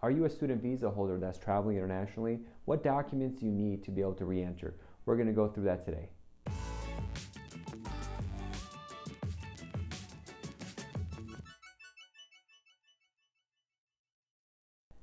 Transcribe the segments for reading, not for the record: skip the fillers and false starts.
Are you a student visa holder that's traveling internationally? What documents do you need to be able to re-enter? We're going to go through that today.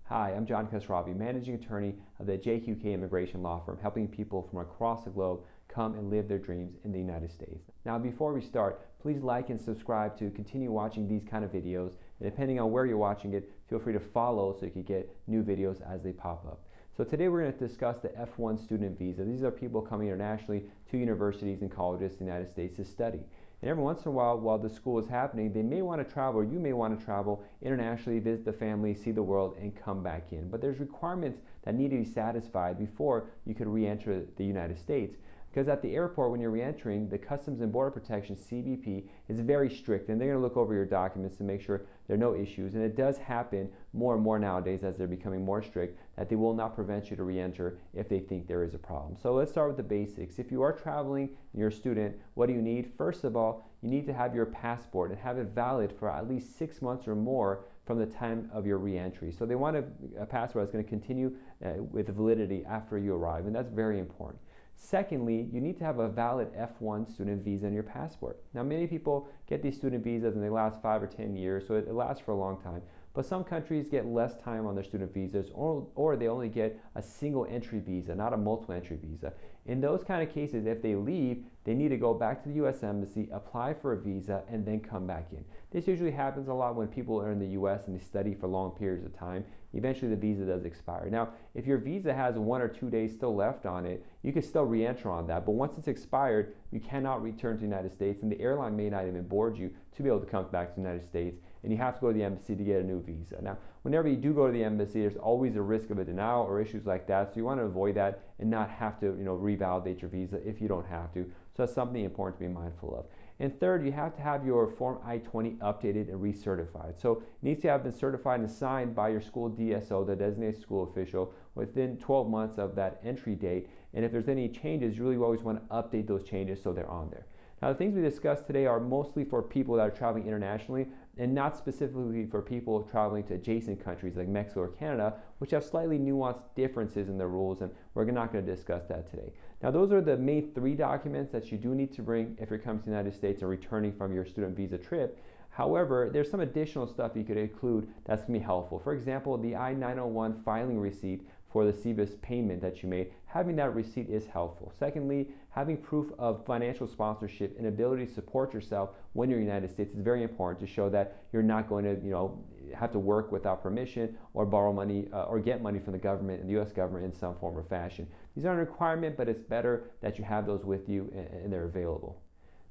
Hi, I'm John Khosravi, Managing Attorney of the JQK Immigration Law Firm, helping people from across the globe come and live their dreams in the United States. Now, before we start, please like and subscribe to continue watching these kind of videos. And depending on where you're watching it, feel free to follow so you can get new videos as they pop up. So today we're going to discuss the F-1 student visa. These are people coming internationally to universities and colleges in the United States to study. And every once in a while the school is happening, they may want to travel, or you may want to travel internationally, visit the family, see the world, and come back in. But there's requirements that need to be satisfied before you could re-enter the United States. Because at the airport, when you're re-entering, the Customs and Border Protection, CBP, is very strict, and they're going to look over your documents to make sure there are no issues. And it does happen more and more nowadays as they're becoming more strict, that they will not prevent you to re-enter if they think there is a problem. So let's start with the basics. If you are traveling and you're a student, what do you need? First of all, you need to have your passport and have it valid for at least 6 months or more from the time of your re-entry. So they want a passport that's going to continue with validity after you arrive, and that's very important. Secondly, you need to have a valid F-1 student visa in your passport. Now, many people get these student visas and they last 5 or 10 years, so it lasts for a long time. But some countries get less time on their student visas, or they only get a single entry visa, not a multiple entry visa. In those kind of cases, if they leave, they need to go back to the U.S. Embassy, apply for a visa, and then come back in. This usually happens a lot when people are in the U.S. and they study for long periods of time. Eventually, the visa does expire. Now, if your visa has 1 or 2 days still left on it, you can still re-enter on that. But once it's expired, you cannot return to the United States, and the airline may not even board you to be able to come back to the United States, and you have to go to the embassy to get a new visa. Now, whenever you do go to the embassy, there's always a risk of a denial or issues like that, so you want to avoid that and not have to, revalidate your visa if you don't have to. So that's something important to be mindful of. And third, you have to have your Form I-20 updated and recertified. So it needs to have been certified and signed by your school DSO, the designated school official, within 12 months of that entry date. And if there's any changes, you really always want to update those changes so they're on there. Now, the things we discussed today are mostly for people that are traveling internationally, and not specifically for people traveling to adjacent countries like Mexico or Canada, which have slightly nuanced differences in their rules, and we're not going to discuss that today. Now, those are the main 3 documents that you do need to bring if you're coming to the United States or returning from your student visa trip. However, there's some additional stuff you could include that's going to be helpful. For example, the I-901 filing receipt for the CBIS payment that you made, having that receipt is helpful. Secondly, having proof of financial sponsorship and ability to support yourself when you're in the United States is very important to show that you're not going to, have to work without permission or borrow money or get money from the government and the U.S. government in some form or fashion. These aren't a requirement, but it's better that you have those with you and they're available.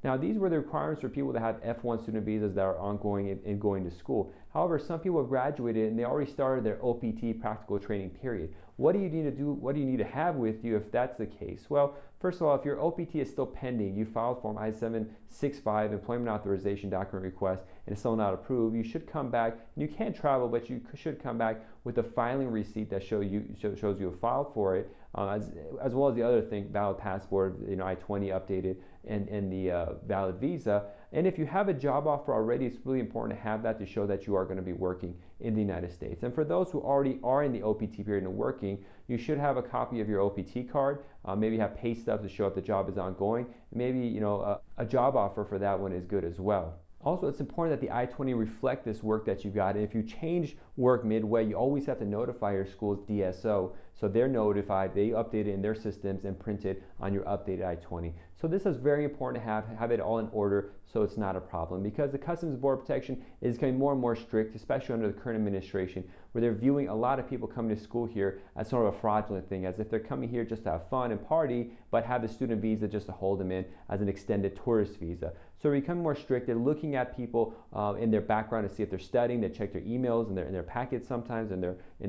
Now, these were the requirements for people that have F-1 student visas that are ongoing and going to school. However, some people have graduated and they already started their OPT practical training period. What do you need to do? What do you need to have with you if that's the case? Well, first of all, if your OPT is still pending, you filed Form I-765 Employment Authorization Document Request, and it's still not approved, you should come back. You can't travel, but you should come back with a filing receipt that shows you have filed for it, as well as the other thing, valid passport, I-20 updated, and the valid visa. And if you have a job offer already, it's really important to have that to show that you are going to be working in the United States. And for those who already are in the OPT period and working, you should have a copy of your OPT card. Maybe have pay stubs to show if the job is ongoing. Maybe a job offer for that one is good as well. Also, it's important that the I-20 reflect this work that you got. And if you change work midway, you always have to notify your school's DSO. So they're notified, they update it in their systems and print it on your updated I-20. So this is very important to have it all in order so it's not a problem, because the Customs and Border Protection is becoming more and more strict, especially under the current administration, where they're viewing a lot of people coming to school here as sort of a fraudulent thing, as if they're coming here just to have fun and party, but have the student visa just to hold them in as an extended tourist visa. So they're becoming more strict. They're looking at people in their background to see if they're studying. They check their emails and their packets sometimes in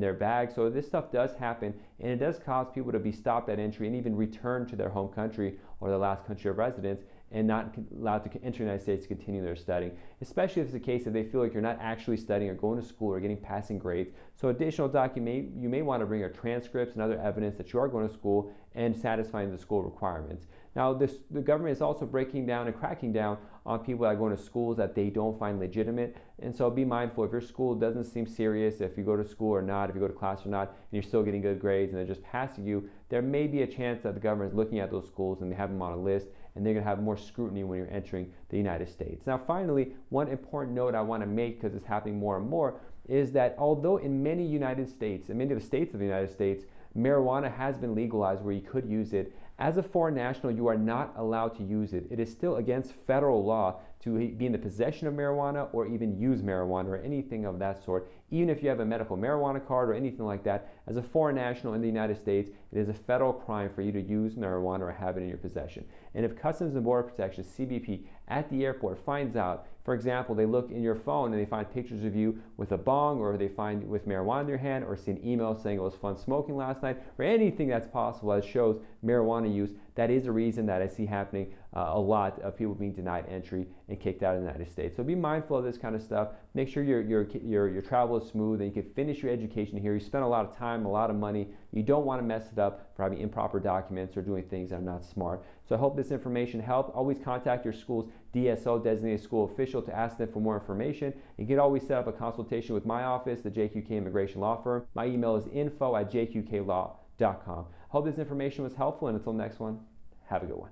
their bags. So this stuff does happen, and it does cause people to be stopped at entry and even return to their home country or their last country of residence and not allowed to enter the United States to continue their studying, especially if it's the case that they feel like you're not actually studying or going to school or getting passing grades. So additional document, you may want to bring your transcripts and other evidence that you are going to school and satisfying the school requirements. Now, the government is also breaking down and cracking down on people that are going to schools that they don't find legitimate. And so be mindful, if your school doesn't seem serious, if you go to school or not, if you go to class or not, and you're still getting good grades and they're just passing you, there may be a chance that the government is looking at those schools and they have them on a list, and they're going to have more scrutiny when you're entering the United States. Now, finally, one important note I want to make, because it's happening more and more, is that although in many United States, in many of the states of the United States, marijuana has been legalized where you could use it, as a foreign national, you are not allowed to use it. It is still against federal law to be in the possession of marijuana or even use marijuana or anything of that sort. Even if you have a medical marijuana card or anything like that, as a foreign national in the United States, it is a federal crime for you to use marijuana or have it in your possession. And if Customs and Border Protection, CBP, at the airport finds out, for example, they look in your phone and they find pictures of you with a bong, or they find with marijuana in your hand, or see an email saying it was fun smoking last night, or anything that's possible that shows marijuana use, that is a reason that I see happening a lot of people being denied entry and kicked out of the United States. So be mindful of this kind of stuff. Make sure your travel is smooth and you can finish your education here. You spend a lot of time, a lot of money. You don't want to mess it up for having improper documents or doing things that are not smart. So I hope this information helped. Always contact your school's DSO, designated school official, to ask them for more information. You can always set up a consultation with my office, the JQK Immigration Law Firm. My email is info@jqqlaw.com. Hope this information was helpful, and until next one, have a good one.